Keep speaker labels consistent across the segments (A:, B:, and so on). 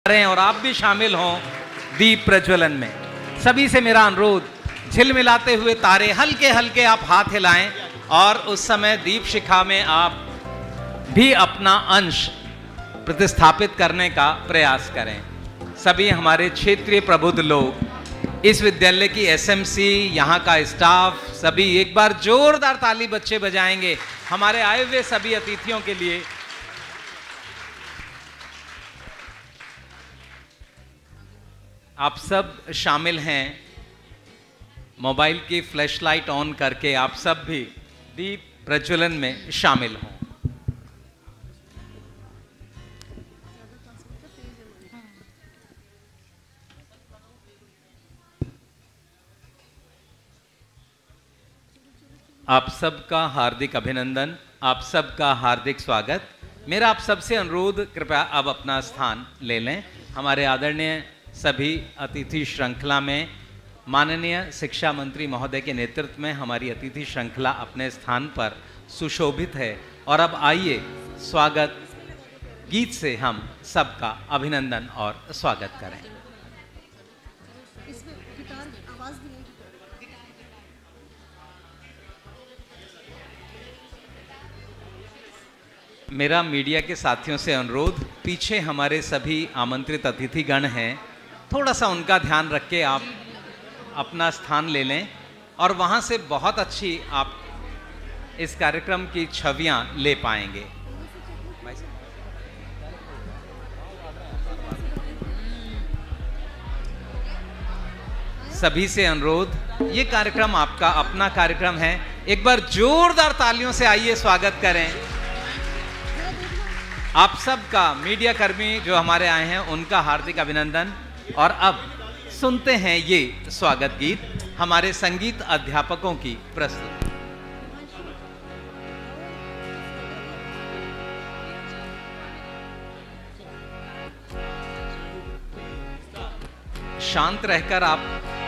A: और आप भी शामिल हों दीप प्रज्वलन में। सभी से मेरा अनुरोध, झिलमिलाते हुए तारे हल्के हल्के आप हाथ हिलाएं और उस समय दीप शिखा में आप भी अपना अंश प्रतिस्थापित करने का प्रयास करें। सभी हमारे क्षेत्रीय प्रबुद्ध लोग, इस विद्यालय की एसएमसी, यहाँ का स्टाफ, सभी एक बार जोरदार ताली बच्चे बजाएंगे हमारे आए हुए सभी अतिथियों के लिए। आप सब शामिल हैं, मोबाइल की फ्लैशलाइट ऑन करके आप सब भी दीप प्रज्वलन में शामिल हों। आप सबका हार्दिक अभिनंदन, आप सबका हार्दिक स्वागत। मेरा आप सबसे अनुरोध, कृपया अब अपना स्थान ले लें। हमारे आदरणीय सभी अतिथि श्रृंखला में माननीय शिक्षा मंत्री महोदय के नेतृत्व में हमारी अतिथि श्रृंखला अपने स्थान पर सुशोभित है। और अब आइए स्वागत गीत से हम सबका अभिनंदन और स्वागत करें। मेरा मीडिया के साथियों से अनुरोध, पीछे हमारे सभी आमंत्रित अतिथिगण हैं, थोड़ा सा उनका ध्यान रख के आप अपना स्थान ले लें और वहाँ से बहुत अच्छी आप इस कार्यक्रम की छवियाँ ले पाएंगे। सभी से अनुरोध, ये कार्यक्रम आपका अपना कार्यक्रम है, एक बार जोरदार तालियों से आइए स्वागत करें। आप सबका, मीडिया कर्मी जो हमारे आए हैं उनका हार्दिक अभिनंदन। और अब सुनते हैं ये स्वागत गीत हमारे संगीत अध्यापकों की प्रस्तुति। शांत रहकर आप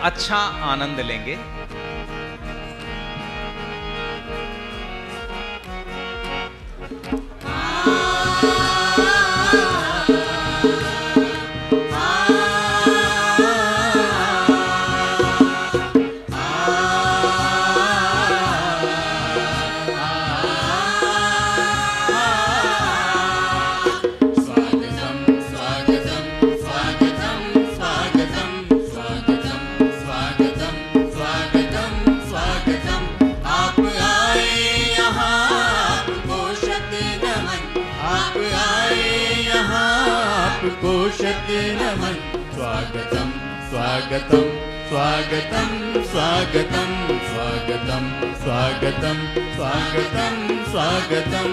A: अच्छा आनंद लेंगे।
B: नमन, स्वागतम स्वागतम स्वागतम स्वागतम स्वागतम स्वागतम स्वागतम स्वागतम।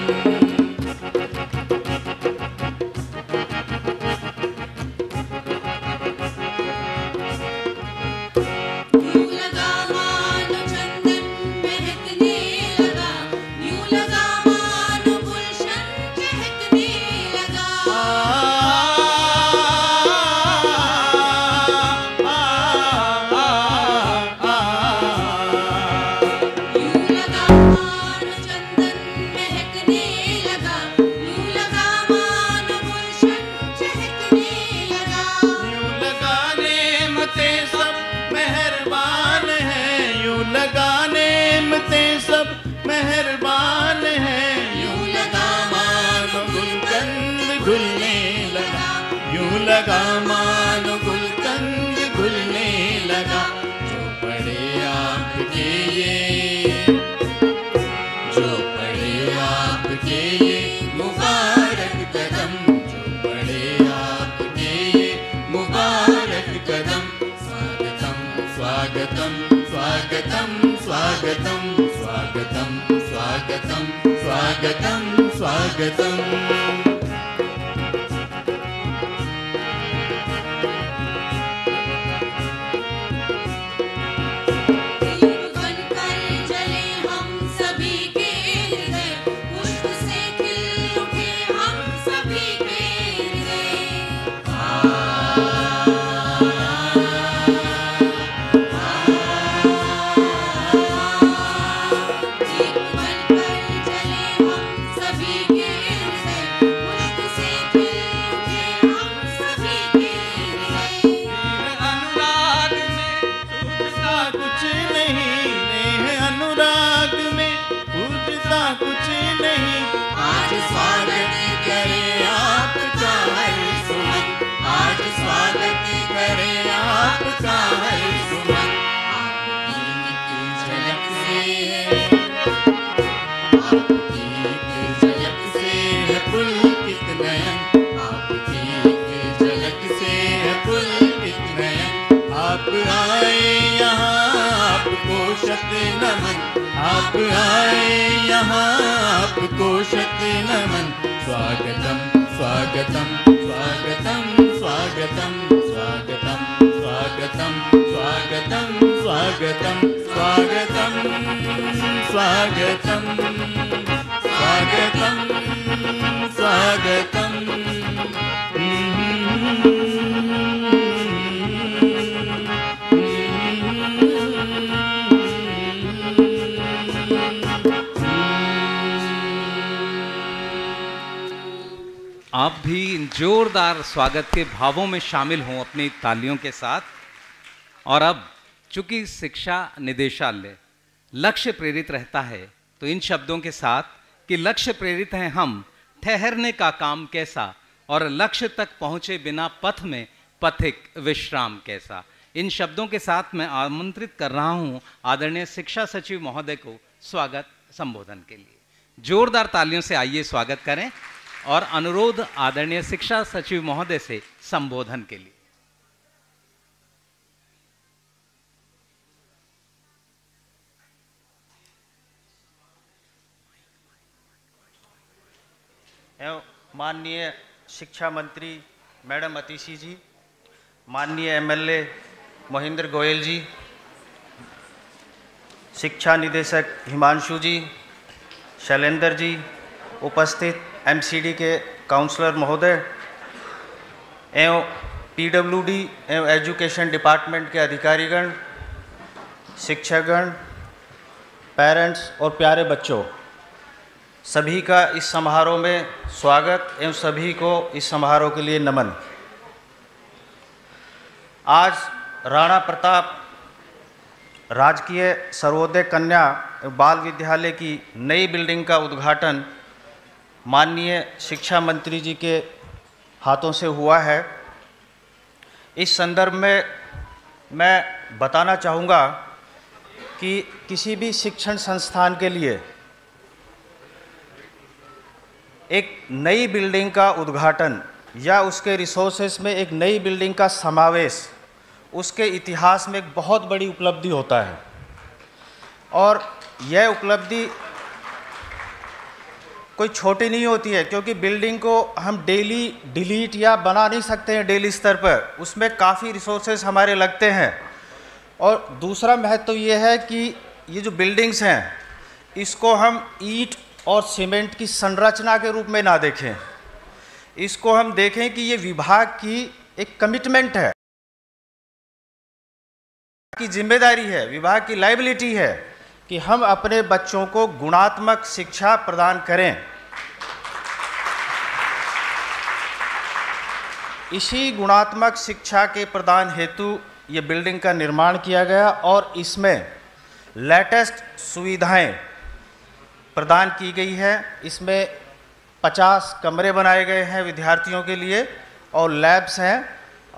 B: स्वागतम स्वागतम। शत नमन, आप आए यहाँ आपको शत नमन। स्वागतम स्वागतम स्वागतम स्वागतम स्वागतम स्वागतम स्वागतम स्वागतम स्वागतम स्वागतम स्वागतम स्वागतम।
A: आप भी इन जोरदार स्वागत के भावों में शामिल हों अपनी तालियों के साथ। और अब चूंकि शिक्षा निदेशालय लक्ष्य प्रेरित रहता है, तो इन शब्दों के साथ कि लक्ष्य प्रेरित हैं हम, ठहरने का काम कैसा, और लक्ष्य तक पहुंचे बिना पथ में पथिक विश्राम कैसा, इन शब्दों के साथ मैं आमंत्रित कर रहा हूं आदरणीय शिक्षा सचिव महोदय को स्वागत संबोधन के लिए। जोरदार तालियों से आइए स्वागत करें और अनुरोध आदरणीय शिक्षा सचिव महोदय से संबोधन के लिए।
C: एवं माननीय शिक्षा मंत्री मैडम अतिशी जी, माननीय एमएलए मोहिंद्र गोयल जी, शिक्षा निदेशक हिमांशु जी, शैलेंद्र जी, उपस्थित एमसीडी के काउंसलर महोदय एवं पीडब्ल्यूडी एवं एजुकेशन डिपार्टमेंट के अधिकारीगण, शिक्षकगण, पेरेंट्स और प्यारे बच्चों, सभी का इस समारोह में स्वागत एवं सभी को इस समारोह के लिए नमन। आज राणा प्रताप राजकीय सर्वोदय कन्या बाल विद्यालय की नई बिल्डिंग का उद्घाटन माननीय शिक्षा मंत्री जी के हाथों से हुआ है। इस संदर्भ में मैं बताना चाहूँगा कि किसी भी शिक्षण संस्थान के लिए एक नई बिल्डिंग का उद्घाटन या उसके रिसोर्सेस में एक नई बिल्डिंग का समावेश उसके इतिहास में एक बहुत बड़ी उपलब्धि होता है। और यह उपलब्धि कोई छोटी नहीं होती है, क्योंकि बिल्डिंग को हम डेली डिलीट या बना नहीं सकते हैं डेली स्तर पर, उसमें काफ़ी रिसोर्सेज हमारे लगते हैं। और दूसरा महत्व ये है कि ये जो बिल्डिंग्स हैं इसको हम ईंट और सीमेंट की संरचना के रूप में ना देखें, इसको हम देखें कि ये विभाग की एक कमिटमेंट है, की जिम्मेदारी है, विभाग की लायबिलिटी है कि हम अपने बच्चों को गुणात्मक शिक्षा प्रदान करें। इसी गुणात्मक शिक्षा के प्रदान हेतु ये बिल्डिंग का निर्माण किया गया और इसमें लेटेस्ट सुविधाएं प्रदान की गई है। इसमें 50 कमरे बनाए गए हैं विद्यार्थियों के लिए और लैब्स हैं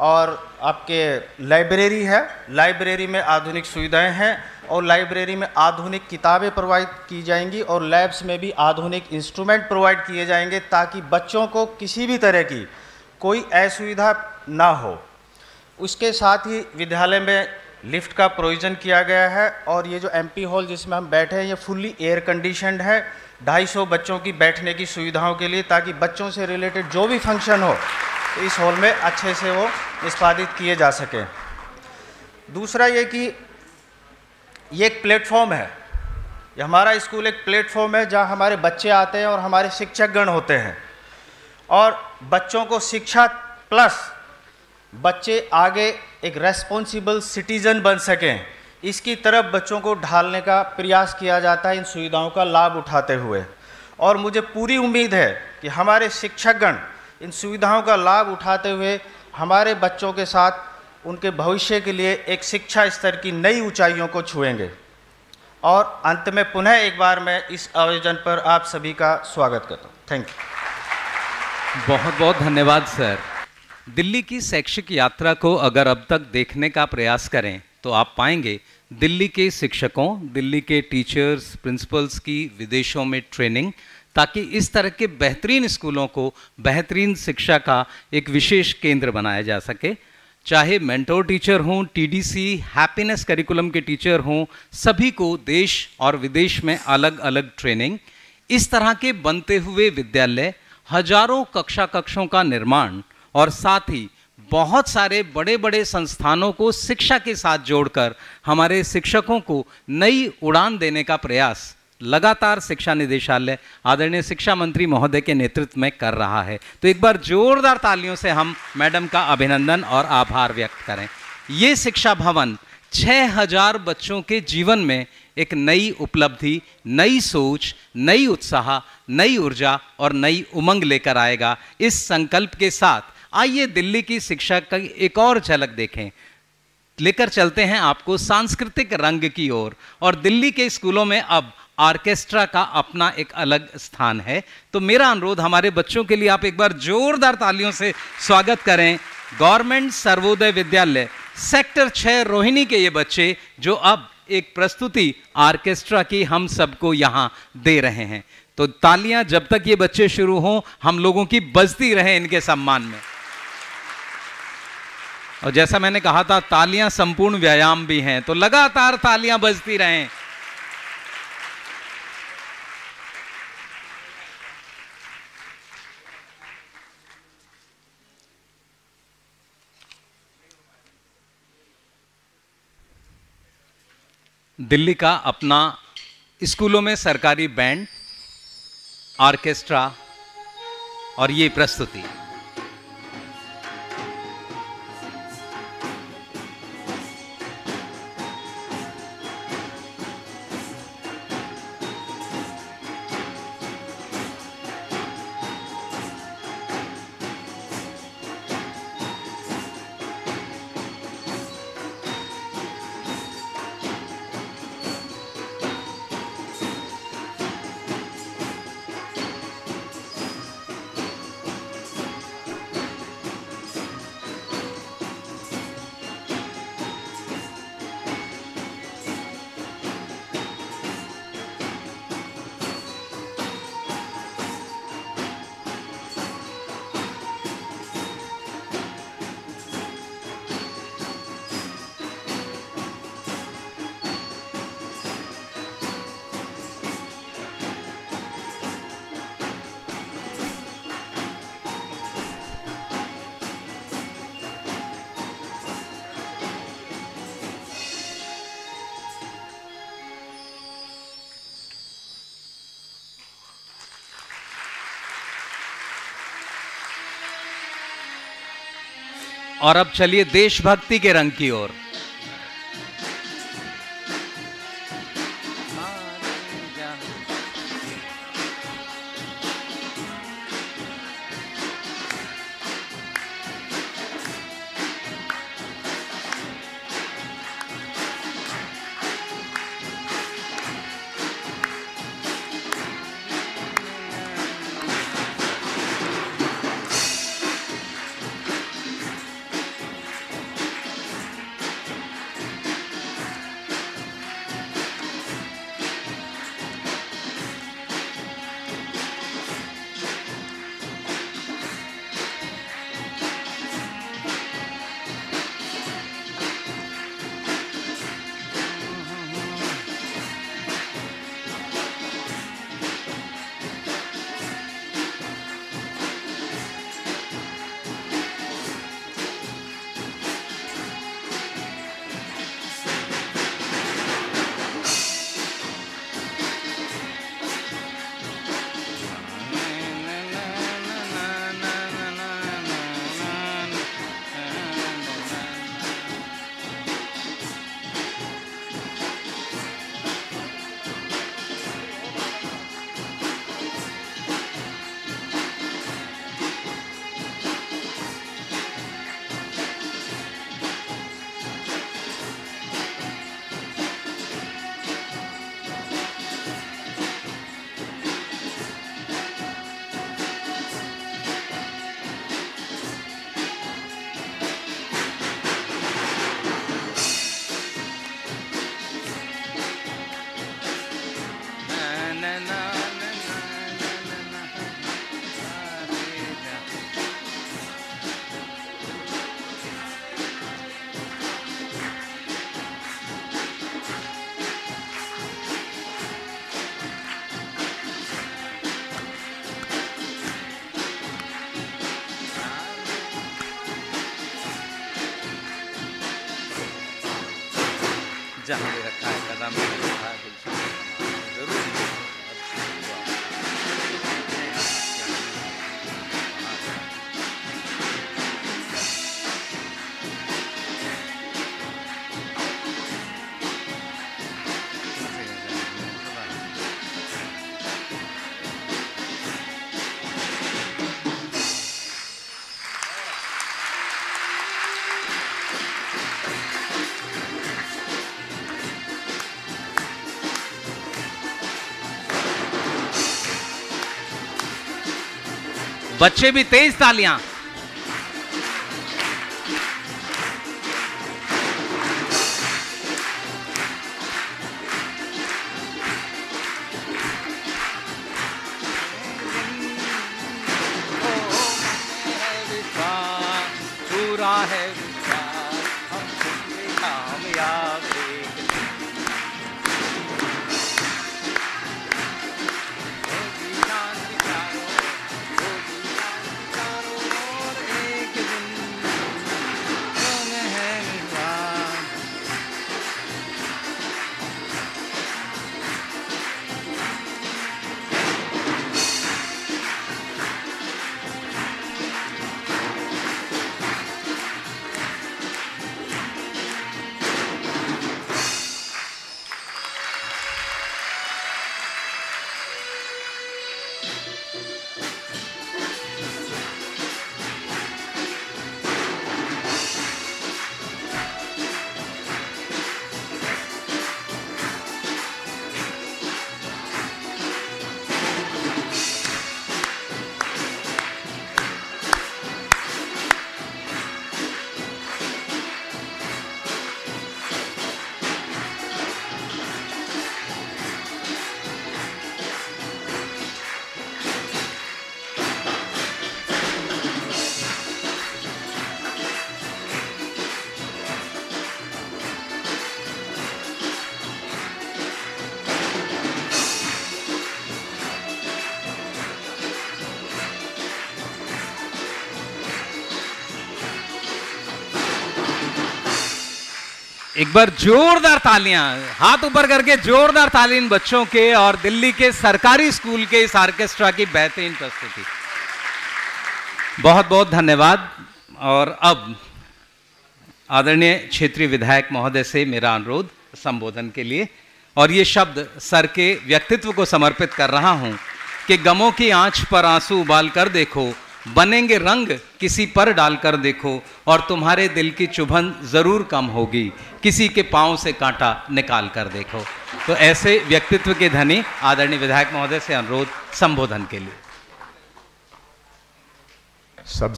C: और आपके लाइब्रेरी है। लाइब्रेरी में आधुनिक सुविधाएं हैं और लाइब्रेरी में आधुनिक किताबें प्रोवाइड की जाएंगी और लैब्स में भी आधुनिक इंस्ट्रूमेंट प्रोवाइड किए जाएंगे ताकि बच्चों को किसी भी तरह की कोई असुविधा ना हो। उसके साथ ही विद्यालय में लिफ्ट का प्रोविज़न किया गया है और ये जो एमपी हॉल जिसमें हम बैठे हैं ये फुल्ली एयर कंडीशनड है 250 बच्चों की बैठने की सुविधाओं के लिए, ताकि बच्चों से रिलेटेड जो भी फंक्शन हो तो इस हॉल में अच्छे से वो निष्पादित किए जा सकें। दूसरा ये कि ये एक प्लेटफॉर्म है, ये हमारा स्कूल एक प्लेटफॉर्म है जहाँ हमारे बच्चे आते हैं और हमारे शिक्षकगण होते हैं और बच्चों को शिक्षा प्लस बच्चे आगे एक रेस्पॉन्सिबल सिटीजन बन सकें, इसकी तरफ बच्चों को ढालने का प्रयास किया जाता है इन सुविधाओं का लाभ उठाते हुए। और मुझे पूरी उम्मीद है कि हमारे शिक्षकगण इन सुविधाओं का लाभ उठाते हुए हमारे बच्चों के साथ उनके भविष्य के लिए एक शिक्षा स्तर की नई ऊंचाइयों को छुएंगे। और अंत में पुनः एक बार मैं इस आयोजन पर आप सभी का स्वागत करता हूँ। Thank you.
A: बहुत बहुत धन्यवाद सर। दिल्ली की शैक्षिक यात्रा को अगर अब तक देखने का प्रयास करें तो आप पाएंगे दिल्ली के शिक्षकों, दिल्ली के टीचर्स, प्रिंसिपल्स की विदेशों में ट्रेनिंग, ताकि इस तरह के बेहतरीन स्कूलों को बेहतरीन शिक्षा का एक विशेष केंद्र बनाया जा सके। चाहे मेंटोर टीचर हों, टीडीसी, हैप्पीनेस करिकुलम के टीचर हों, सभी को देश और विदेश में अलग अलग ट्रेनिंग। इस तरह के बनते हुए विद्यालय, हजारों कक्षों का निर्माण और साथ ही बहुत सारे बड़े बड़े संस्थानों को शिक्षा के साथ जोड़कर हमारे शिक्षकों को नई उड़ान देने का प्रयास लगातार शिक्षा निदेशालय आदरणीय शिक्षा मंत्री महोदय के नेतृत्व में कर रहा है। तो एक बार जोरदार तालियों से हम मैडम का अभिनंदन और आभार व्यक्त करें। ये शिक्षा भवन 6000 बच्चों के जीवन में एक नई उपलब्धि, नई सोच, नई उत्साह, नई ऊर्जा और नई उमंग लेकर आएगा। इस संकल्प के साथ आइए दिल्ली की शिक्षा का एक और झलक देखें। लेकर चलते हैं आपको सांस्कृतिक रंग की ओर। और दिल्ली के स्कूलों में अब ऑर्केस्ट्रा का अपना एक अलग स्थान है। तो मेरा अनुरोध हमारे बच्चों के लिए आप एक बार जोरदार तालियों से स्वागत करें। गवर्नमेंट सर्वोदय विद्यालय सेक्टर 6 रोहिणी के ये बच्चे जो अब एक प्रस्तुति ऑर्केस्ट्रा की हम सबको यहाँ दे रहे हैं। तो तालियां जब तक ये बच्चे शुरू हों हम लोगों की बजती रहे इनके सम्मान में। और जैसा मैंने कहा था, तालियां संपूर्ण व्यायाम भी हैं, तो लगातार तालियां बजती रहें। दिल्ली का अपना स्कूलों में सरकारी बैंड, ऑर्केस्ट्रा और ये प्रस्तुति। और अब चलिए देशभक्ति के रंग की ओर। जहाँ भी रखा है कदम में रखा है जरूर बच्चे भी तेज तालियां। पूरा है हम कामयाब एक बार जोरदार तालियां, हाथ ऊपर करके जोरदार ताली इन बच्चों के और दिल्ली के सरकारी स्कूल के इस ऑर्केस्ट्रा की बेहतरीन प्रस्तुति। बहुत बहुत धन्यवाद। और अब आदरणीय क्षेत्रीय विधायक महोदय से मेरा अनुरोध संबोधन के लिए, और ये शब्द सर के व्यक्तित्व को समर्पित कर रहा हूं कि गमों की आंच पर आंसू उबाल कर देखो, बनेंगे रंग किसी पर डालकर देखो, और तुम्हारे दिल की चुभन जरूर कम होगी, किसी के पांव से कांटा निकाल कर देखो। तो ऐसे व्यक्तित्व के धनी आदरणीय विधायक महोदय से अनुरोध संबोधन के लिए।
D: सबसे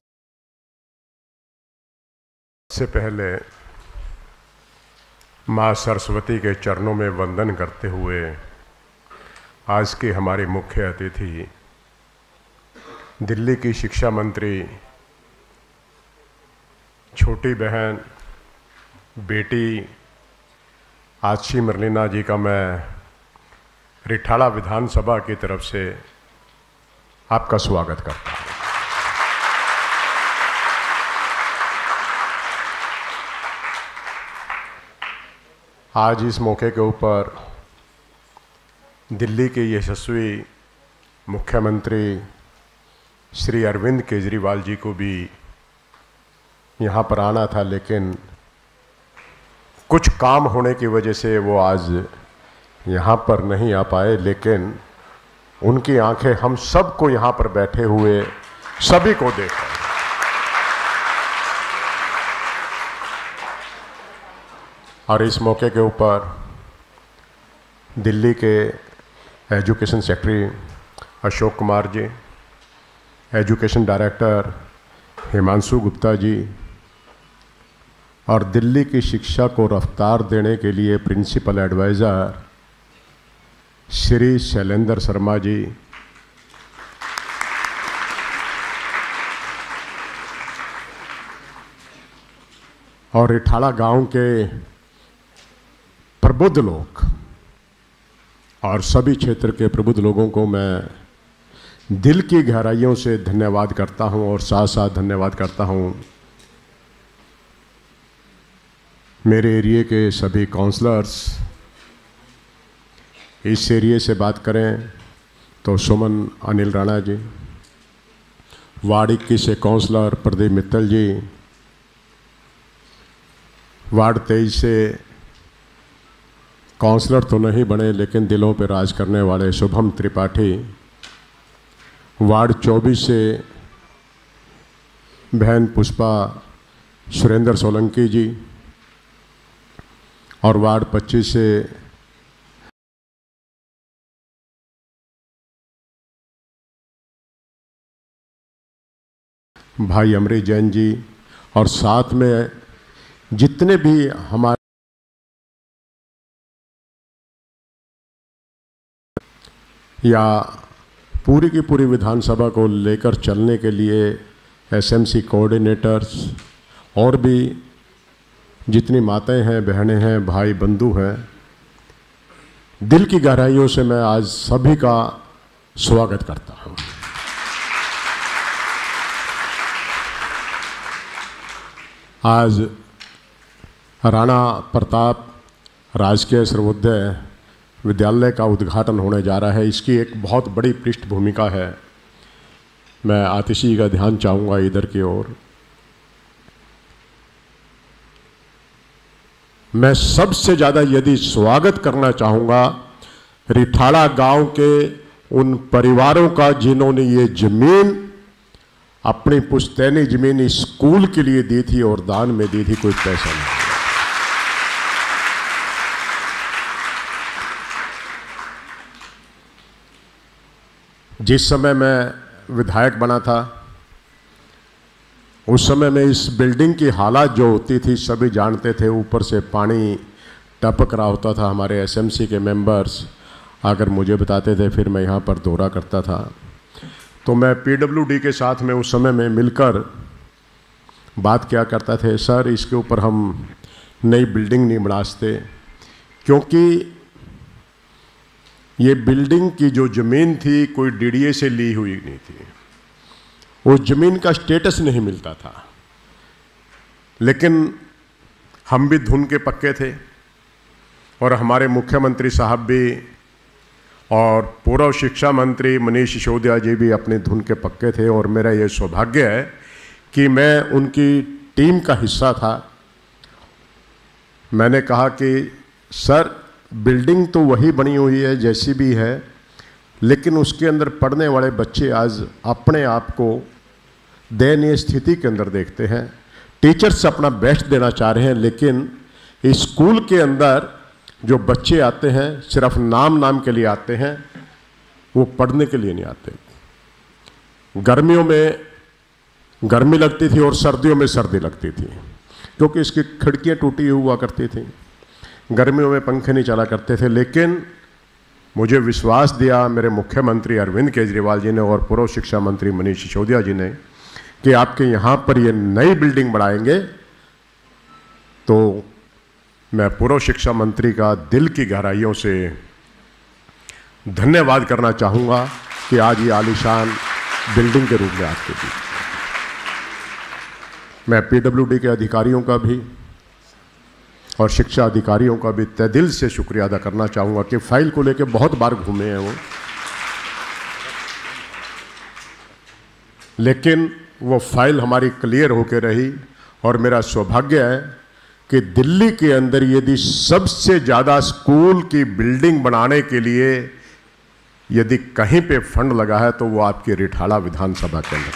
D: पहले मां सरस्वती के चरणों में वंदन करते हुए आज के हमारे मुख्य अतिथि दिल्ली की शिक्षा मंत्री छोटी बहन बेटी आशी मरलीना जी का मैं रिठाला विधानसभा की तरफ से आपका स्वागत करता हूँ। आज इस मौके के ऊपर दिल्ली के यशस्वी मुख्यमंत्री श्री अरविंद केजरीवाल जी को भी यहाँ पर आना था, लेकिन कुछ काम होने की वजह से वो आज यहाँ पर नहीं आ पाए, लेकिन उनकी आंखें हम सबको यहाँ पर बैठे हुए सभी को देख रहे हैं। और इस मौके के ऊपर दिल्ली के education secretary Ashok Kumar ji, education director Himanshu Gupta ji, और दिल्ली की शिक्षा को रफ्तार देने के लिए प्रिंसिपल एडवाइज़र श्री शैलेंद्र शर्मा जी, और रिठाला गांव के प्रबुद्ध लोग और सभी क्षेत्र के प्रबुद्ध लोगों को मैं दिल की गहराइयों से धन्यवाद करता हूं, और साथ साथ धन्यवाद करता हूं मेरे एरिए के सभी काउंसलर्स, इस एरिए से बात करें तो सुमन अनिल राणा जी, वार्ड 21 से काउंसलर प्रदीप मित्तल जी, वार्ड 23 से काउंसलर तो नहीं बने लेकिन दिलों पर राज करने वाले शुभम त्रिपाठी, वार्ड 24 से बहन पुष्पा सुरेंद्र सोलंकी जी, और वार्ड 25 से भाई अमरीश जैन जी, और साथ में जितने भी हमारे या पूरी की पूरी विधानसभा को लेकर चलने के लिए एसएमसी कोऑर्डिनेटर्स और भी जितनी माताएं हैं, बहनें हैं, भाई बंधु हैं, दिल की गहराइयों से मैं आज सभी का स्वागत करता हूं। आज राणा प्रताप राजकीय सर्वोदय विद्यालय का उद्घाटन होने जा रहा है। इसकी एक बहुत बड़ी पृष्ठभूमिका है। मैं आतिशी जी का ध्यान चाहूँगा इधर की ओर। मैं सबसे ज़्यादा यदि स्वागत करना चाहूँगा रिठाड़ा गांव के उन परिवारों का जिन्होंने ये ज़मीन, अपनी पुश्तैनी ज़मीन स्कूल के लिए दी थी और दान में दी थी, कोई पैसा नहीं। जिस समय मैं विधायक बना था उस समय में इस बिल्डिंग की हालात जो होती थी सभी जानते थे। ऊपर से पानी टपक रहा होता था। हमारे एसएमसी के मेंबर्स आकर मुझे बताते थे, फिर मैं यहाँ पर दौरा करता था। तो मैं पीडब्ल्यूडी के साथ में उस समय में मिलकर बात किया करता थे, सर इसके ऊपर हम नई बिल्डिंग नहीं बना सकते, क्योंकि ये बिल्डिंग की जो ज़मीन थी कोई डीडीए से ली हुई नहीं थी, उस ज़मीन का स्टेटस नहीं मिलता था। लेकिन हम भी धुन के पक्के थे और हमारे मुख्यमंत्री साहब भी और पूर्व शिक्षा मंत्री मनीष सिसोदिया जी भी अपने धुन के पक्के थे। और मेरा ये सौभाग्य है कि मैं उनकी टीम का हिस्सा था। मैंने कहा कि सर बिल्डिंग तो वही बनी हुई है जैसी भी है, लेकिन उसके अंदर पढ़ने वाले बच्चे आज अपने आप को दयनीय स्थिति के अंदर देखते हैं। टीचर्स अपना बेस्ट देना चाह रहे हैं, लेकिन स्कूल के अंदर जो बच्चे आते हैं सिर्फ नाम के लिए आते हैं, वो पढ़ने के लिए नहीं आते। गर्मियों में गर्मी लगती थी और सर्दियों में सर्दी लगती थी, क्योंकि इसकी खिड़कियाँ टूटी हुआ करती थी। गर्मियों में पंखे नहीं चला करते थे। लेकिन मुझे विश्वास दिया मेरे मुख्यमंत्री अरविंद केजरीवाल जी ने और पूर्व शिक्षा मंत्री मनीष सिसोदिया जी ने कि आपके यहाँ पर ये नई बिल्डिंग बनाएंगे। तो मैं पूर्व शिक्षा मंत्री का दिल की गहराइयों से धन्यवाद करना चाहूँगा कि आज ये आलीशान बिल्डिंग के रूप में आपके बीच। मैं पीडब्ल्यूडी के अधिकारियों का भी और शिक्षा अधिकारियों का भी तहे दिल से शुक्रिया अदा करना चाहूँगा कि फाइल को लेकर बहुत बार घूमे हैं वो, लेकिन वो फाइल हमारी क्लियर होकर रही। और मेरा सौभाग्य है कि दिल्ली के अंदर यदि सबसे ज़्यादा स्कूल की बिल्डिंग बनाने के लिए यदि कहीं पे फंड लगा है तो वो आपकी रिठाड़ा विधानसभा के अंदर।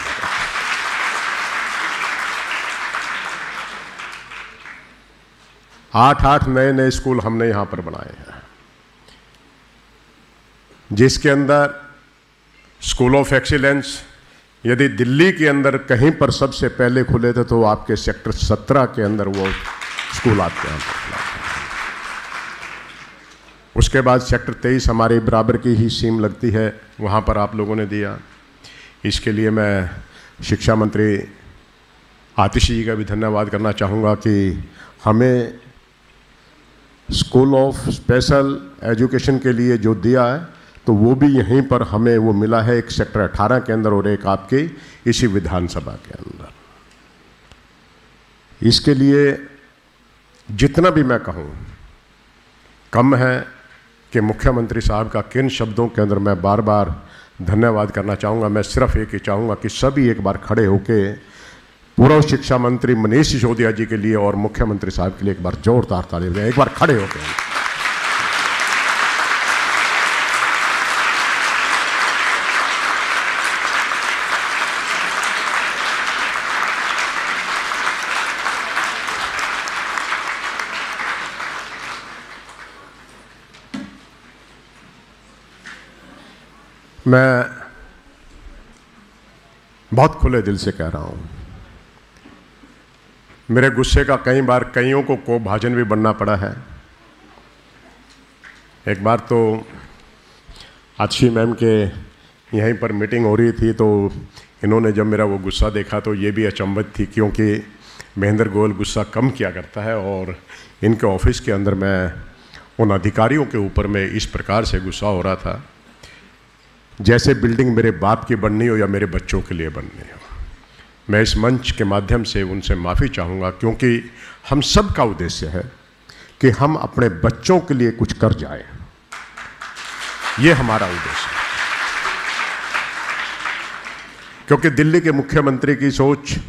D: 8 नए स्कूल हमने यहाँ पर बनाए हैं, जिसके अंदर स्कूल ऑफ एक्सीलेंस यदि दिल्ली के अंदर कहीं पर सबसे पहले खुले थे तो आपके सेक्टर 17 के अंदर वो स्कूल आपके यहाँ पर। उसके बाद सेक्टर 23 हमारे बराबर की ही सीम लगती है, वहाँ पर आप लोगों ने दिया। इसके लिए मैं शिक्षा मंत्री आतिशी जी का भी धन्यवाद करना चाहूँगा कि हमें स्कूल ऑफ स्पेशल एजुकेशन के लिए जो दिया है तो वो भी यहीं पर हमें वो मिला है, एक सेक्टर 18 के अंदर और एक आपके इसी विधानसभा के अंदर। इसके लिए जितना भी मैं कहूँ कम है कि मुख्यमंत्री साहब का किन शब्दों के अंदर मैं बार बार धन्यवाद करना चाहूँगा। मैं सिर्फ एक ही चाहूँगा कि सभी एक बार खड़े होके पूर्व शिक्षा मंत्री मनीष सिसोदिया जी के लिए और मुख्यमंत्री साहब के लिए एक बार जोरदार ताली बजाएं। एक बार खड़े होके। मैं बहुत खुले दिल से कह रहा हूं, मेरे गुस्से का कई बार कईयों को कोपभाजन भी बनना पड़ा है। एक बार तो अच्छी मैम के यहीं पर मीटिंग हो रही थी, तो इन्होंने जब मेरा वो गुस्सा देखा तो ये भी अचंभित थी, क्योंकि महेंद्र गोयल गुस्सा कम किया करता है और इनके ऑफिस के अंदर मैं उन अधिकारियों के ऊपर में इस प्रकार से गुस्सा हो रहा था जैसे बिल्डिंग मेरे बाप की बननी हो या मेरे बच्चों के लिए बननी हो। मैं इस मंच के माध्यम से उनसे माफ़ी चाहूँगा, क्योंकि हम सब का उद्देश्य है कि हम अपने बच्चों के लिए कुछ कर जाएं। ये हमारा उद्देश्य है, क्योंकि दिल्ली के मुख्यमंत्री की सोच,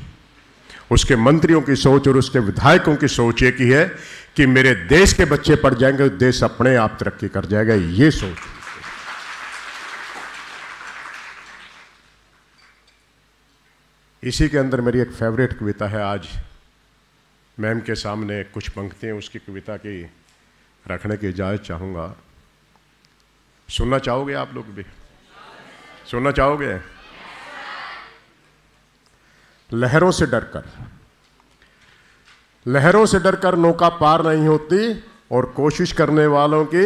D: उसके मंत्रियों की सोच और उसके विधायकों की सोच एक ही है कि मेरे देश के बच्चे पढ़ जाएंगे, देश अपने आप तरक्की कर जाएगा। ये सोच। इसी के अंदर मेरी एक फेवरेट कविता है। आज मैम के सामने कुछ पंक्तियां उसकी कविता की रखने की इजाज़त चाहूँगा। सुनना चाहोगे? आप लोग भी सुनना चाहोगे? लहरों से डरकर नौका पार नहीं होती और कोशिश करने वालों की।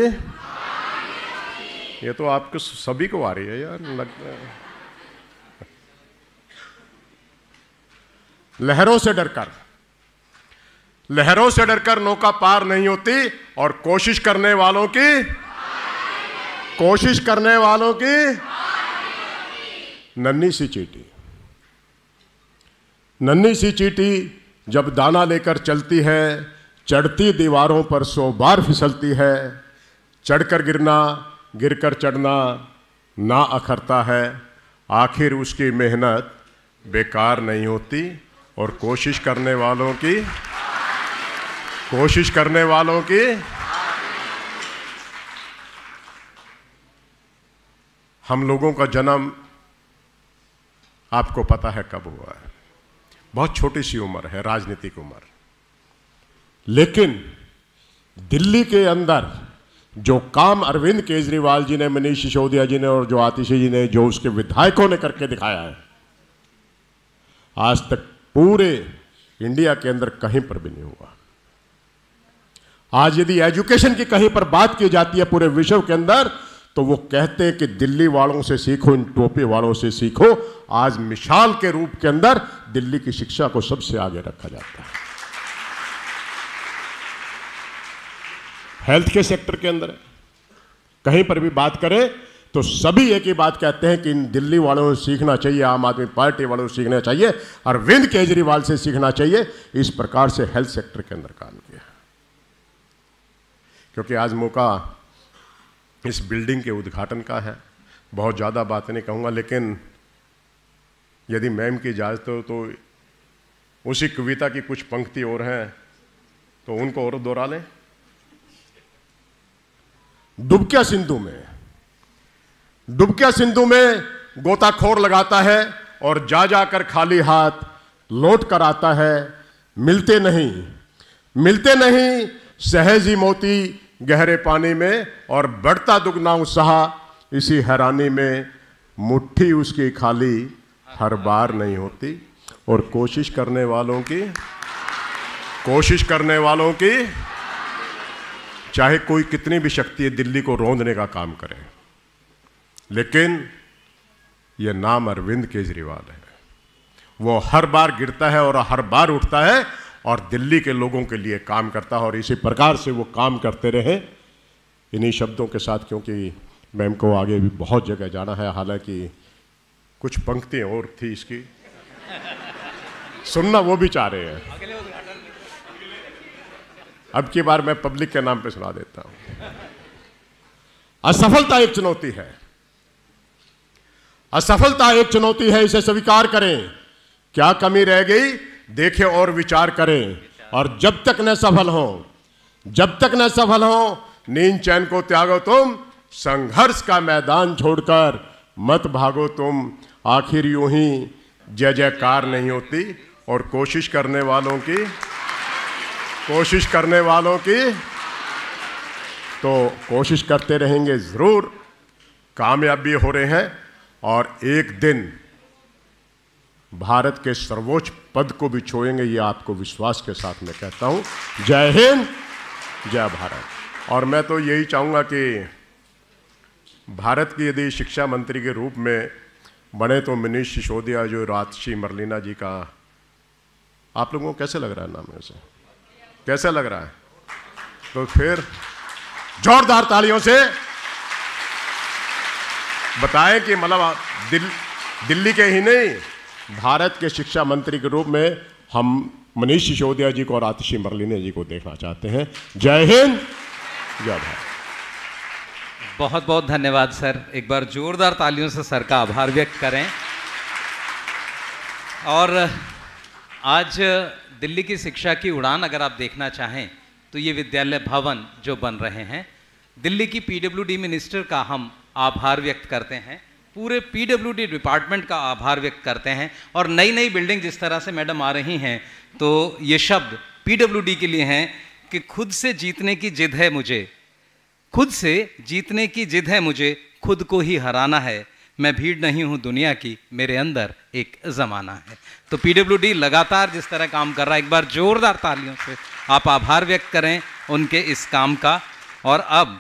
D: ये तो आपको सभी को आ रही है यार, लगता है। लहरों से डरकर नौका पार नहीं होती और कोशिश करने वालों की नन्ही सी चींटी जब दाना लेकर चलती है, चढ़ती दीवारों पर 100 बार फिसलती है। चढ़कर गिरना, गिरकर चढ़ना ना अखरता है, आखिर उसकी मेहनत बेकार नहीं होती और कोशिश करने वालों की हम लोगों का जन्म आपको पता है कब हुआ है। बहुत छोटी सी उम्र है, राजनीतिक उम्र, लेकिन दिल्ली के अंदर जो काम अरविंद केजरीवाल जी ने, मनीष सिसोदिया जी ने और जो आतिशी जी ने, जो उसके विधायकों ने करके दिखाया है, आज तक पूरे इंडिया के अंदर कहीं पर भी नहीं हुआ। आज यदि एजुकेशन की कहीं पर बात की जाती है पूरे विश्व के अंदर, तो वो कहते हैं कि दिल्ली वालों से सीखो, इन टोपी वालों से सीखो। आज मिसाल के रूप के अंदर दिल्ली की शिक्षा को सबसे आगे रखा जाता है। हेल्थ के सेक्टर के अंदर कहीं पर भी बात करें तो सभी एक ही बात कहते हैं कि इन दिल्ली वालों से सीखना चाहिए, आम आदमी पार्टी वालों से सीखना चाहिए, अरविंद केजरीवाल से सीखना चाहिए। इस प्रकार से हेल्थ सेक्टर के अंदर काम किया। क्योंकि आज मौका इस बिल्डिंग के उद्घाटन का है, बहुत ज़्यादा बातें नहीं कहूँगा, लेकिन यदि मैम की इजाज़त हो तो उसी कविता की कुछ पंक्ति और हैं तो उनको और दोहरा लें। डुबकिया सिंधु में गोताखोर लगाता है और जा जाकर खाली हाथ लौट कर आता है। मिलते नहीं सहज ही मोती गहरे पानी में, और बढ़ता दुगना उत्साह इसी हैरानी में। मुट्ठी उसकी खाली हर बार नहीं होती और कोशिश करने वालों की चाहे कोई कितनी भी शक्ति है दिल्ली को रौंदने का काम करे, लेकिन यह नाम अरविंद केजरीवाल है। वो हर बार गिरता है और हर बार उठता है और दिल्ली के लोगों के लिए काम करता है, और इसी प्रकार से वो काम करते रहे। इन्हीं शब्दों के साथ, क्योंकि मैम को आगे भी बहुत जगह जाना है, हालांकि कुछ पंक्तियां और थी इसकी, सुनना वो भी चाह रहे हैं। अब की बार मैं पब्लिक के नाम पे सुना देता हूं। असफलता एक चुनौती है, असफलता एक चुनौती है, इसे स्वीकार करें। क्या कमी रह गई देखें और विचार करें, और जब तक न सफल हो, जब तक न सफल हो, नींद चैन को त्यागो तुम, संघर्ष का मैदान छोड़कर मत भागो तुम। आखिर यूं ही जय जयकार नहीं होती, और कोशिश करने वालों की तो कोशिश करते रहेंगे, जरूर कामयाब भी हो रहे हैं, और एक दिन भारत के सर्वोच्च पद को भी छुएंगे, ये आपको विश्वास के साथ मैं कहता हूं। जय हिंद, जय भारत। और मैं तो यही चाहूंगा कि भारत की यदि शिक्षा मंत्री के रूप में बने तो मनीष सिसोदिया, जो राजश्री मरलीना जी का, आप लोगों को कैसे लग रहा है नाम ऐसे, कैसा लग रहा है? तो फिर जोरदार तालियों से बताएं कि मतलब दिल्ली के ही नहीं, भारत के शिक्षा मंत्री के रूप में हम मनीष सिसोदिया जी को और राजश्री मरलीना जी को देखना चाहते हैं। जय हिंद, जय भारत।
A: बहुत बहुत धन्यवाद सर। एक बार जोरदार तालियों से सर का आभार व्यक्त करें। और आज दिल्ली की शिक्षा की उड़ान अगर आप देखना चाहें तो ये विद्यालय भवन जो बन रहे हैं, दिल्ली की पीडब्ल्यूडी मिनिस्टर का हम आभार व्यक्त करते हैं, पूरे पीडब्ल्यूडी डिपार्टमेंट का आभार व्यक्त करते हैं। और नई नई बिल्डिंग जिस तरह से मैडम आ रही हैं, तो ये शब्द पीडब्ल्यूडी के लिए हैं कि खुद से जीतने की जिद है मुझे, खुद से जीतने की जिद है मुझे, खुद को ही हराना है, मैं भीड़ नहीं हूं दुनिया की, मेरे अंदर एक ज़माना है। तो पीडब्ल्यूडी लगातार जिस तरह काम कर रहा है, एक बार जोरदार तालियों से आप आभार व्यक्त करें उनके इस काम का। और अब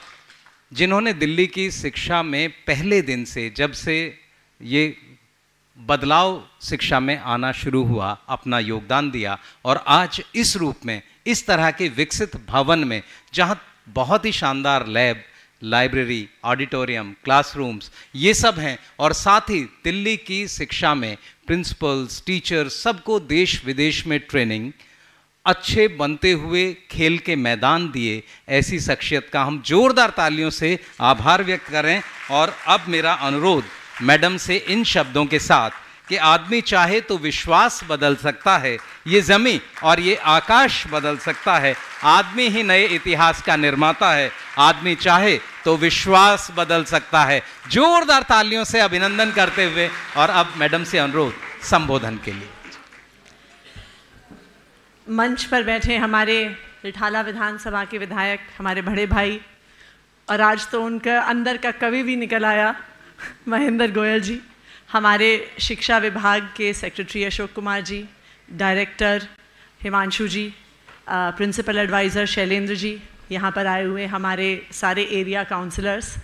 A: जिन्होंने दिल्ली की शिक्षा में पहले दिन से, जब से ये बदलाव शिक्षा में आना शुरू हुआ, अपना योगदान दिया, और आज इस रूप में, इस तरह के विकसित भवन में, जहाँ बहुत ही शानदार लैब, लाइब्रेरी, ऑडिटोरियम, क्लासरूम्स ये सब हैं, और साथ ही दिल्ली की शिक्षा में प्रिंसिपल्स, टीचर्स, सबको देश विदेश में ट्रेनिंग, अच्छे बनते हुए खेल के मैदान दिए, ऐसी शख्सियत का हम जोरदार तालियों से आभार व्यक्त करें। और अब मेरा अनुरोध मैडम से इन शब्दों के साथ कि आदमी चाहे तो विश्वास बदल सकता है, ये ज़मीं और ये आकाश बदल सकता है, आदमी ही नए इतिहास का निर्माता है, आदमी चाहे तो विश्वास बदल सकता है। जोरदार तालियों से अभिनंदन करते हुए, और अब मैडम से अनुरोध संबोधन के लिए।
E: मंच पर बैठे हमारे रिठाला विधानसभा के विधायक, हमारे बड़े भाई, और आज तो उनका अंदर का कवि भी निकल आया, महेंद्र गोयल जी, हमारे शिक्षा विभाग के सेक्रेटरी अशोक कुमार जी, डायरेक्टर हिमांशु जी, प्रिंसिपल एडवाइज़र शैलेंद्र जी, यहाँ पर आए हुए हमारे सारे एरिया काउंसलर्स,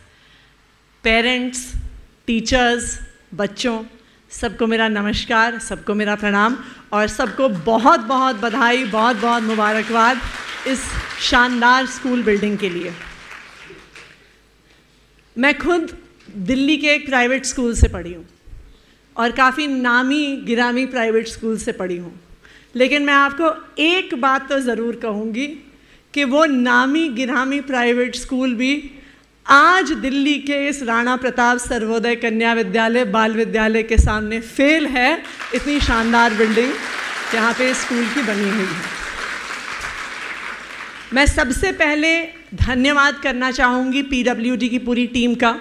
E: पेरेंट्स, टीचर्स, बच्चों, सबको मेरा नमस्कार, सबको मेरा प्रणाम, और सबको बहुत बहुत बधाई, बहुत बहुत मुबारकबाद इस शानदार स्कूल बिल्डिंग के लिए। मैं खुद दिल्ली के एक प्राइवेट स्कूल से पढ़ी हूँ, और काफ़ी नामी गिरामी प्राइवेट स्कूल से पढ़ी हूँ, लेकिन मैं आपको एक बात तो ज़रूर कहूँगी कि वो नामी गिरामी प्राइवेट स्कूल भी आज दिल्ली के इस राणा प्रताप सर्वोदय कन्या विद्यालय बाल विद्यालय के सामने फेल है। इतनी शानदार बिल्डिंग यहाँ पे स्कूल की बनी हुई है। मैं सबसे पहले धन्यवाद करना चाहूँगी पीडब्ल्यूडी की पूरी टीम का,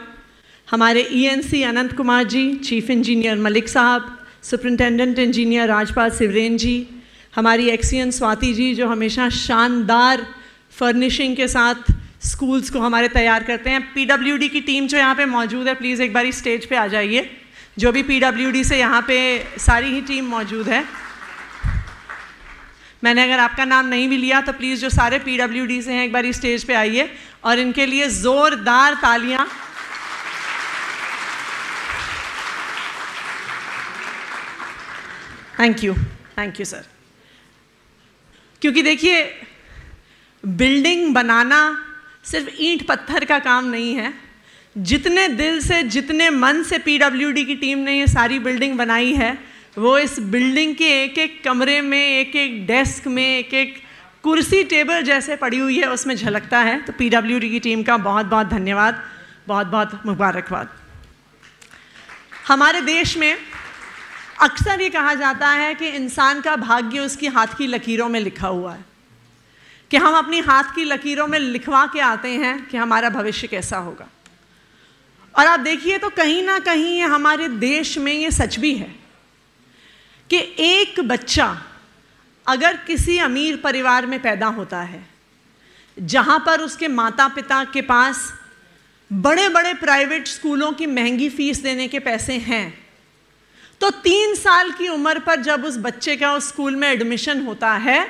E: हमारे ईएनसी अनंत कुमार जी, चीफ इंजीनियर मलिक साहब, सुपरिंटेंडेंट इंजीनियर राजपाल सिवरेन जी, हमारी एक्सीएन स्वाति जी जो हमेशा शानदार फर्निशिंग के साथ स्कूल्स को हमारे तैयार करते हैं। पीडब्ल्यूडी की टीम जो यहाँ पे मौजूद है, प्लीज़ एक बारी स्टेज पे आ जाइए। जो भी पीडब्ल्यूडी से यहाँ पे सारी ही टीम मौजूद है। मैंने अगर आपका नाम नहीं भी लिया तो प्लीज़ जो सारे पीडब्ल्यूडी से हैं एक बारी स्टेज पे आइए और इनके लिए ज़ोरदार तालियाँ। Thank you sir. क्योंकि देखिए, बिल्डिंग बनाना सिर्फ ईंट पत्थर का काम नहीं है। जितने दिल से, जितने मन से पीडब्ल्यूडी की टीम ने ये सारी बिल्डिंग बनाई है, वो इस बिल्डिंग के एक एक कमरे में, एक एक डेस्क में, एक एक कुर्सी टेबल जैसे पड़ी हुई है उसमें झलकता है। तो पीडब्ल्यूडी की टीम का बहुत बहुत धन्यवाद, बहुत बहुत मुबारकबाद। हमारे देश में अक्सर ये कहा जाता है कि इंसान का भाग्य उसकी हाथ की लकीरों में लिखा हुआ है, कि हम अपनी हाथ की लकीरों में लिखवा के आते हैं कि हमारा भविष्य कैसा होगा। और आप देखिए तो कहीं ना कहीं ये हमारे देश में ये सच भी है कि एक बच्चा अगर किसी अमीर परिवार में पैदा होता है, जहाँ पर उसके माता पिता के पास बड़े बड़े प्राइवेट स्कूलों की महंगी फीस देने के पैसे हैं, तो 3 साल की उम्र पर जब उस बच्चे का उस स्कूल में एडमिशन होता है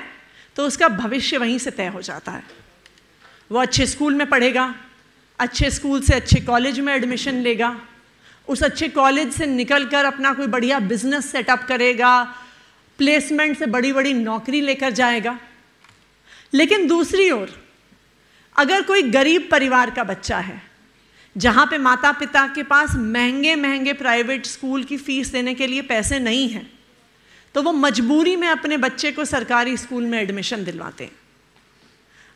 E: तो उसका भविष्य वहीं से तय हो जाता है। वो अच्छे स्कूल में पढ़ेगा, अच्छे स्कूल से अच्छे कॉलेज में एडमिशन लेगा, उस अच्छे कॉलेज से निकलकर अपना कोई बढ़िया बिजनेस सेटअप करेगा, प्लेसमेंट से बड़ी बड़ी नौकरी लेकर जाएगा। लेकिन दूसरी ओर अगर कोई गरीब परिवार का बच्चा है, जहाँ पे माता पिता के पास महंगे महंगे प्राइवेट स्कूल की फीस देने के लिए पैसे नहीं हैं, तो वो मजबूरी में अपने बच्चे को सरकारी स्कूल में एडमिशन दिलवाते हैं।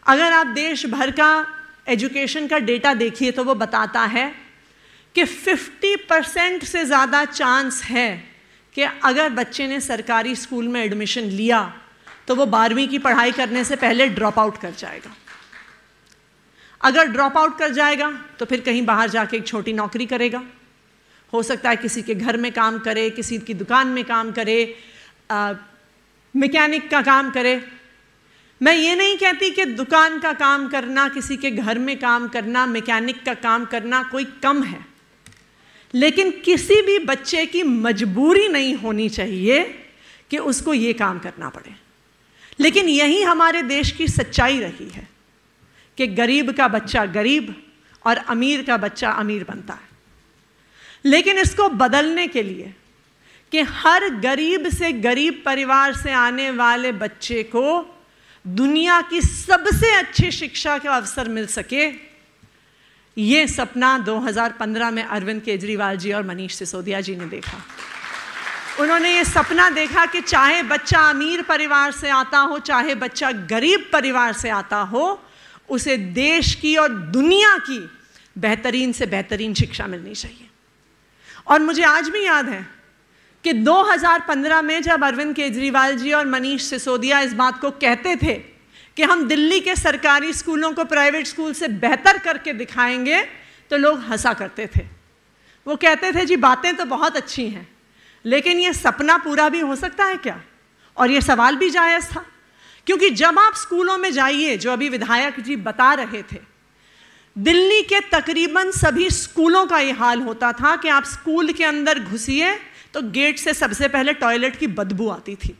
E: अगर आप देश भर का एजुकेशन का डेटा देखिए तो वो बताता है कि 50% से ज़्यादा चांस है कि अगर बच्चे ने सरकारी स्कूल में एडमिशन लिया तो वो 12वीं की पढ़ाई करने से पहले ड्रॉप आउट कर जाएगा। अगर ड्रॉप आउट कर जाएगा तो फिर कहीं बाहर जाके एक छोटी नौकरी करेगा, हो सकता है किसी के घर में काम करे, किसी की दुकान में काम करे, मैकेनिक का काम करे। मैं ये नहीं कहती कि दुकान का काम करना, किसी के घर में काम करना, मैकेनिक का काम करना कोई कम है, लेकिन किसी भी बच्चे की मजबूरी नहीं होनी चाहिए कि उसको ये काम करना पड़े। लेकिन यही हमारे देश की सच्चाई रही है कि गरीब का बच्चा गरीब और अमीर का बच्चा अमीर बनता है। लेकिन इसको बदलने के लिए कि हर गरीब से गरीब परिवार से आने वाले बच्चे को दुनिया की सबसे अच्छी शिक्षा का अवसर मिल सके, ये सपना 2015 में अरविंद केजरीवाल जी और मनीष सिसोदिया जी ने देखा। उन्होंने ये सपना देखा कि चाहे बच्चा अमीर परिवार से आता हो, चाहे बच्चा गरीब परिवार से आता हो, उसे देश की और दुनिया की बेहतरीन से बेहतरीन शिक्षा मिलनी चाहिए। और मुझे आज भी याद है कि 2015 में जब अरविंद केजरीवाल जी और मनीष सिसोदिया इस बात को कहते थे कि हम दिल्ली के सरकारी स्कूलों को प्राइवेट स्कूल से बेहतर करके दिखाएंगे, तो लोग हंसा करते थे। वो कहते थे जी बातें तो बहुत अच्छी हैं, लेकिन ये सपना पूरा भी हो सकता है क्या? और ये सवाल भी जायज़ था, क्योंकि जब आप स्कूलों में जाइए, जो अभी विधायक जी बता रहे थे, दिल्ली के तकरीबन सभी स्कूलों का ये हाल होता था कि आप स्कूल के अंदर घुसिए तो गेट से सबसे पहले टॉयलेट की बदबू आती थी,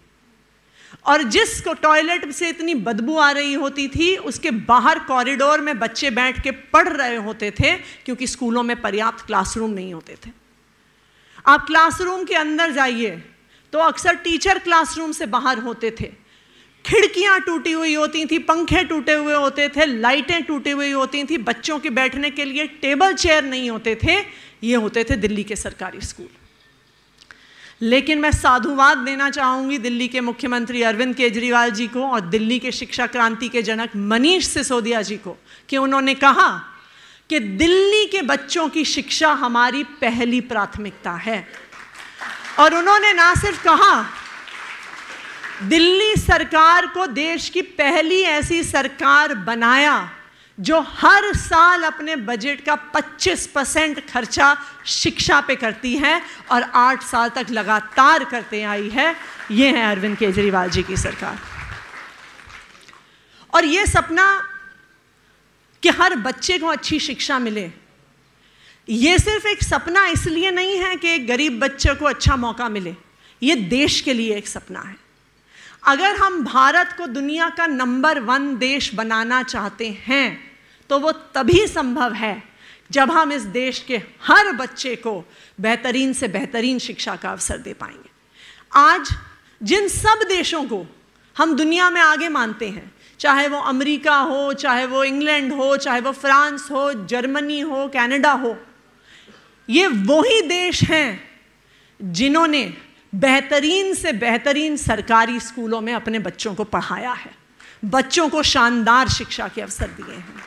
E: और जिसको टॉयलेट से इतनी बदबू आ रही होती थी उसके बाहर कॉरिडोर में बच्चे बैठ के पढ़ रहे होते थे, क्योंकि स्कूलों में पर्याप्त क्लासरूम नहीं होते थे। आप क्लासरूम के अंदर जाइए तो अक्सर टीचर क्लासरूम से बाहर होते थे, खिड़कियां टूटी हुई होती थी, पंखे टूटे हुए होते थे, लाइटें टूटी हुई होती थी, बच्चों के बैठने के लिए टेबल चेयर नहीं होते थे। ये होते थे दिल्ली के सरकारी स्कूल। लेकिन मैं साधुवाद देना चाहूँगी दिल्ली के मुख्यमंत्री अरविंद केजरीवाल जी को और दिल्ली के शिक्षा क्रांति के जनक मनीष सिसोदिया जी को कि उन्होंने कहा कि दिल्ली के बच्चों की शिक्षा हमारी पहली प्राथमिकता है। और उन्होंने ना सिर्फ कहा, दिल्ली सरकार को देश की पहली ऐसी सरकार बनाया जो हर साल अपने बजट का 25% खर्चा शिक्षा पे करती है और 8 साल तक लगातार करते आई है। ये है अरविंद केजरीवाल जी की सरकार। और ये सपना कि हर बच्चे को अच्छी शिक्षा मिले, ये सिर्फ एक सपना इसलिए नहीं है कि एक गरीब बच्चे को अच्छा मौका मिले, ये देश के लिए एक सपना है। अगर हम भारत को दुनिया का नंबर 1 देश बनाना चाहते हैं तो वो तभी संभव है जब हम इस देश के हर बच्चे को बेहतरीन से बेहतरीन शिक्षा का अवसर दे पाएंगे। आज जिन सब देशों को हम दुनिया में आगे मानते हैं, चाहे वो अमेरिका हो, चाहे वो इंग्लैंड हो, चाहे वो फ्रांस हो, जर्मनी हो, कनाडा हो, ये वही देश हैं जिन्होंने बेहतरीन से बेहतरीन सरकारी स्कूलों में अपने बच्चों को पढ़ाया है। बच्चों को शानदार शिक्षा के अवसर दिए हैं।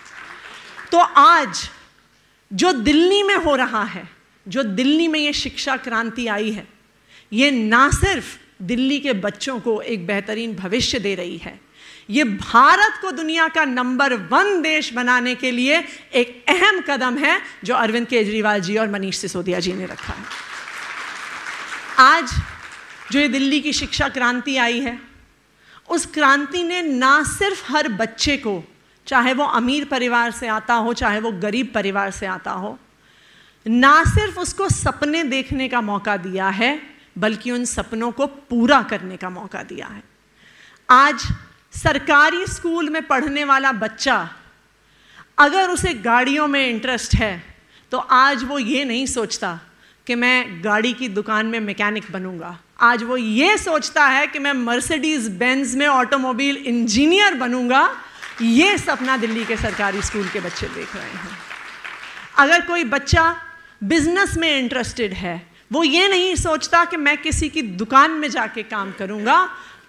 E: तो आज जो दिल्ली में हो रहा है, जो दिल्ली में ये शिक्षा क्रांति आई है, ये ना सिर्फ दिल्ली के बच्चों को एक बेहतरीन भविष्य दे रही है, ये भारत को दुनिया का नंबर 1 देश बनाने के लिए एक अहम कदम है जो अरविंद केजरीवाल जी और मनीष सिसोदिया जी ने रखा है। आज जो ये दिल्ली की शिक्षा क्रांति आई है, उस क्रांति ने ना सिर्फ हर बच्चे को, चाहे वो अमीर परिवार से आता हो चाहे वो गरीब परिवार से आता हो, ना सिर्फ उसको सपने देखने का मौका दिया है, बल्कि उन सपनों को पूरा करने का मौका दिया है। आज सरकारी स्कूल में पढ़ने वाला बच्चा अगर उसे गाड़ियों में इंटरेस्ट है तो आज वो ये नहीं सोचता कि मैं गाड़ी की दुकान में मैकेनिक बनूंगा, आज वो ये सोचता है कि मैं मर्सिडीज बेंज में ऑटोमोबाइल इंजीनियर बनूंगा। ये सपना दिल्ली के सरकारी स्कूल के बच्चे देख रहे हैं। अगर कोई बच्चा बिजनेस में इंटरेस्टेड है, वो ये नहीं सोचता कि मैं किसी की दुकान में जाके काम करूंगा।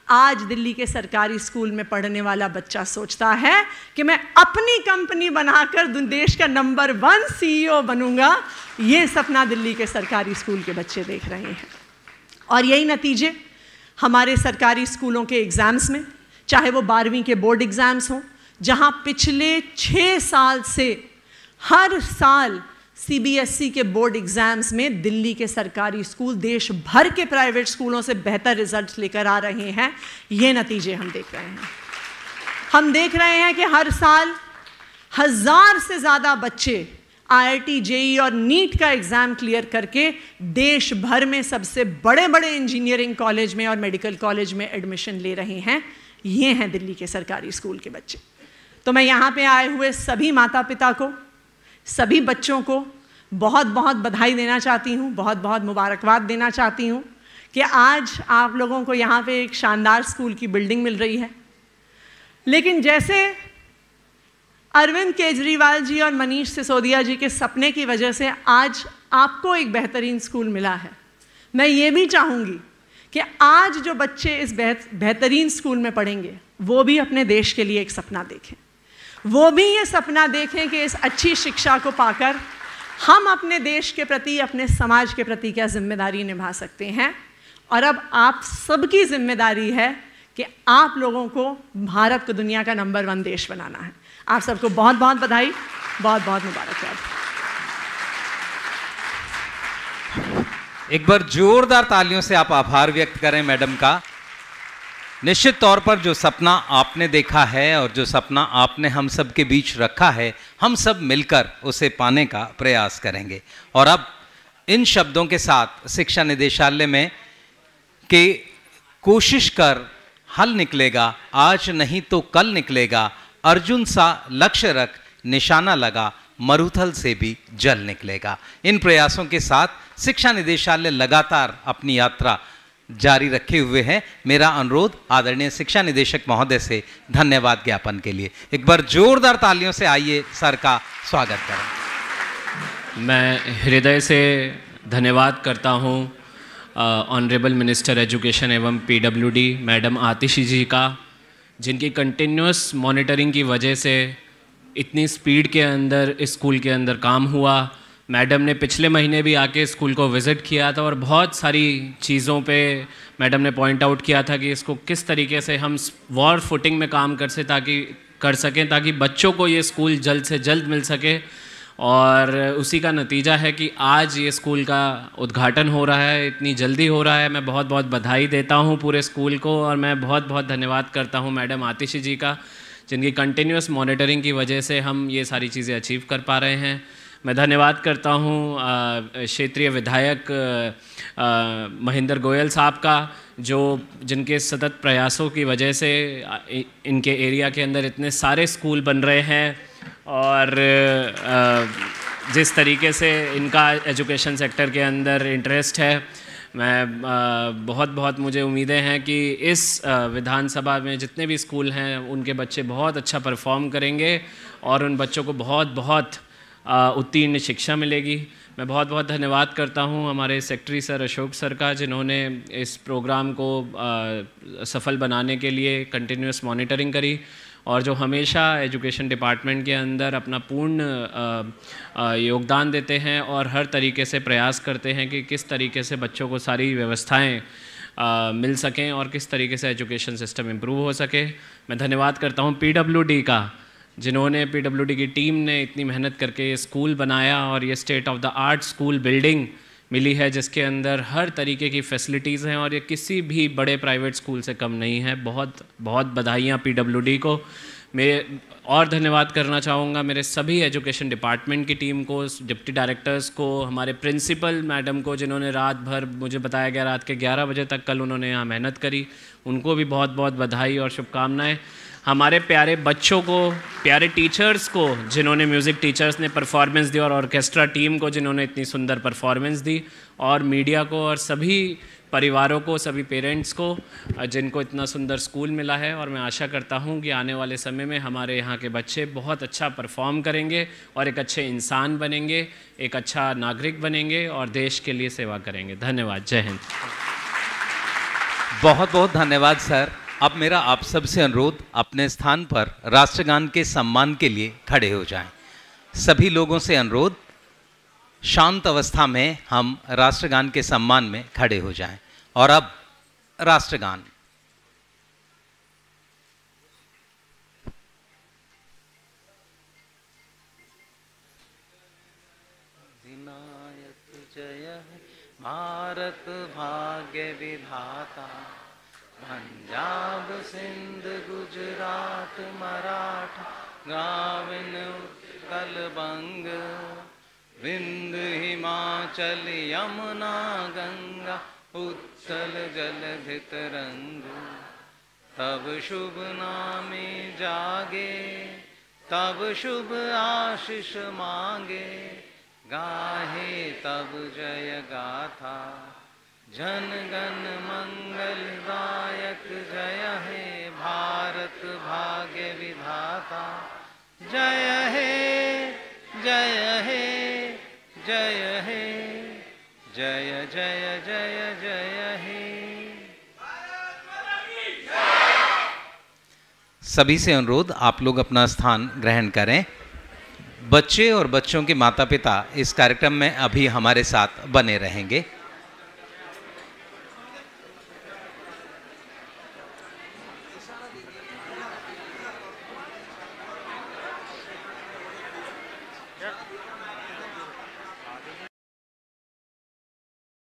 E: आज दिल्ली के सरकारी स्कूल में पढ़ने वाला बच्चा सोचता है कि मैं अपनी कंपनी बनाकर देश का नंबर 1 CEO बनूंगा। ये सपना दिल्ली के सरकारी स्कूल के बच्चे देख रहे हैं। और यही नतीजे हमारे सरकारी स्कूलों के एग्ज़ाम्स में, चाहे वो 12वीं के बोर्ड एग्ज़ाम्स हों, जहां पिछले 6 साल से हर साल CBSE के बोर्ड एग्जाम्स में दिल्ली के सरकारी स्कूल देश भर के प्राइवेट स्कूलों से बेहतर रिजल्ट्स लेकर आ रहे हैं। ये नतीजे हम देख रहे हैं। हम देख रहे हैं कि हर साल 1000 से ज़्यादा बच्चे IIT, JEE और NEET का एग्ज़ाम क्लियर करके देश भर में सबसे बड़े बड़े इंजीनियरिंग कॉलेज में और मेडिकल कॉलेज में एडमिशन ले रहे हैं। ये हैं दिल्ली के सरकारी स्कूल के बच्चे। तो मैं यहाँ पे आए हुए सभी माता पिता को, सभी बच्चों को बहुत बहुत बधाई देना चाहती हूँ, बहुत बहुत मुबारकबाद देना चाहती हूँ कि आज आप लोगों को यहाँ पे एक शानदार स्कूल की बिल्डिंग मिल रही है। लेकिन जैसे अरविंद केजरीवाल जी और मनीष सिसोदिया जी के सपने की वजह से आज आपको एक बेहतरीन स्कूल मिला है, मैं ये भी चाहूँगी कि आज जो बच्चे इस बेहतरीन स्कूल में पढ़ेंगे वो भी अपने देश के लिए एक सपना देखें। वो भी ये सपना देखें कि इस अच्छी शिक्षा को पाकर हम अपने देश के प्रति, अपने समाज के प्रति क्या जिम्मेदारी निभा सकते हैं। और अब आप सबकी जिम्मेदारी है कि आप लोगों को भारत को दुनिया का नंबर 1 देश बनाना है। आप सबको बहुत बहुत बधाई, बहुत बहुत मुबारकबाद।
A: एक बार जोरदार तालियों से आप आभार व्यक्त करें मैडम का। निश्चित तौर पर जो सपना आपने देखा है और जो सपना आपने हम सब के बीच रखा है, हम सब मिलकर उसे पाने का प्रयास करेंगे। और अब इन शब्दों के साथ शिक्षा निदेशालय में कि कोशिश कर हल निकलेगा, आज नहीं तो कल निकलेगा, अर्जुन सा लक्ष्य रख निशाना लगा, मरुथल से भी जल निकलेगा। इन प्रयासों के साथ शिक्षा निदेशालय लगातार अपनी यात्रा जारी रखे हुए हैं। मेरा अनुरोध आदरणीय शिक्षा निदेशक महोदय से धन्यवाद ज्ञापन के लिए एक बार जोरदार तालियों से आइए सर का स्वागत करें।
F: मैं हृदय से धन्यवाद करता हूं ऑनरेबल मिनिस्टर एजुकेशन एवं PWD मैडम आतिशी जी का, जिनकी कंटिन्यूस मॉनिटरिंग की वजह से इतनी स्पीड के अंदर इस स्कूल के अंदर काम हुआ। मैडम ने पिछले महीने भी आके स्कूल को विज़िट किया था और बहुत सारी चीज़ों पे मैडम ने पॉइंट आउट किया था कि इसको किस तरीके से हम वॉर फुटिंग में काम कर सकें ताकि बच्चों को ये स्कूल जल्द से जल्द मिल सके। और उसी का नतीजा है कि आज ये स्कूल का उद्घाटन हो रहा है, इतनी जल्दी हो रहा है। मैं बहुत बहुत बधाई देता हूँ पूरे स्कूल को और मैं बहुत बहुत धन्यवाद करता हूँ मैडम आतिशी जी का, जिनकी कंटिन्यूस मॉनिटरिंग की वजह से हम ये सारी चीज़ें अचीव कर पा रहे हैं। मैं धन्यवाद करता हूँ क्षेत्रीय विधायक महेंद्र गोयल साहब का, जिनके सतत प्रयासों की वजह से इनके एरिया के अंदर इतने सारे स्कूल बन रहे हैं और जिस तरीके से इनका एजुकेशन सेक्टर के अंदर इंटरेस्ट है, मैं बहुत मुझे उम्मीदें हैं कि इस विधानसभा में जितने भी स्कूल हैं उनके बच्चे बहुत अच्छा परफॉर्म करेंगे और उन बच्चों को बहुत उत्तीर्ण शिक्षा मिलेगी। मैं बहुत बहुत धन्यवाद करता हूं हमारे सेक्रेटरी सर अशोक सर का, जिन्होंने इस प्रोग्राम को सफल बनाने के लिए कंटिन्यूस मॉनिटरिंग करी और जो हमेशा एजुकेशन डिपार्टमेंट के अंदर अपना पूर्ण योगदान देते हैं और हर तरीके से प्रयास करते हैं कि किस तरीके से बच्चों को सारी व्यवस्थाएं मिल सकें और किस तरीके से एजुकेशन सिस्टम इम्प्रूव हो सके। मैं धन्यवाद करता हूं पीडब्ल्यूडी का, जिन्होंने पीडब्ल्यूडी की टीम ने इतनी मेहनत करके ये स्कूल बनाया और ये state of the art school building मिली है, जिसके अंदर हर तरीके की फैसिलिटीज़ हैं और ये किसी भी बड़े प्राइवेट स्कूल से कम नहीं है। बहुत बहुत बधाइयाँ पीडब्ल्यूडी को। मैं और धन्यवाद करना चाहूँगा मेरे सभी एजुकेशन डिपार्टमेंट की टीम को, डिप्टी डायरेक्टर्स को, हमारे प्रिंसिपल मैडम को, जिन्होंने रात भर, मुझे बताया गया रात के 11 बजे तक कल उन्होंने यहाँ मेहनत करी, उनको भी बहुत बहुत बधाई और शुभकामनाएँ। हमारे प्यारे बच्चों को, प्यारे टीचर्स को, जिन्होंने म्यूज़िक टीचर्स ने परफॉर्मेंस दी और ऑर्केस्ट्रा टीम को जिन्होंने इतनी सुंदर परफॉर्मेंस दी, और मीडिया को और सभी परिवारों को, सभी पेरेंट्स को, जिनको इतना सुंदर स्कूल मिला है। और मैं आशा करता हूं कि आने वाले समय में हमारे यहाँ के बच्चे बहुत अच्छा परफॉर्म करेंगे और एक अच्छे इंसान बनेंगे, एक अच्छा नागरिक बनेंगे और देश के लिए सेवा करेंगे। धन्यवाद। जय हिंद।
A: बहुत बहुत धन्यवाद सर। अब मेरा आप सबसे अनुरोध, अपने स्थान पर राष्ट्रगान के सम्मान के लिए खड़े हो जाएं। सभी लोगों से अनुरोध, शांत अवस्था में हम राष्ट्रगान के सम्मान में खड़े हो जाएं। और अब राष्ट्रगान। अधिनायक जय हे भारत भाग्य विधाता, पंजाब सिंध गुजरात मराठा, द्राविड़ उत्कल बंग, विंध्य हिमाचल यमुना गंगा, उत्कल जलधि तरंग। तब शुभ नामे जागे, तब शुभ आशीष मांगे, गाहे तब जय गाथा, जन गण मंगलदायक। जय हे भारत भाग्य विधाता, जय हे जय हे जय हे, जय जय जय जय हे। सभी से अनुरोध, आप लोग अपना स्थान ग्रहण करें। बच्चे और बच्चों के माता पिता इस कार्यक्रम में अभी हमारे साथ बने रहेंगे।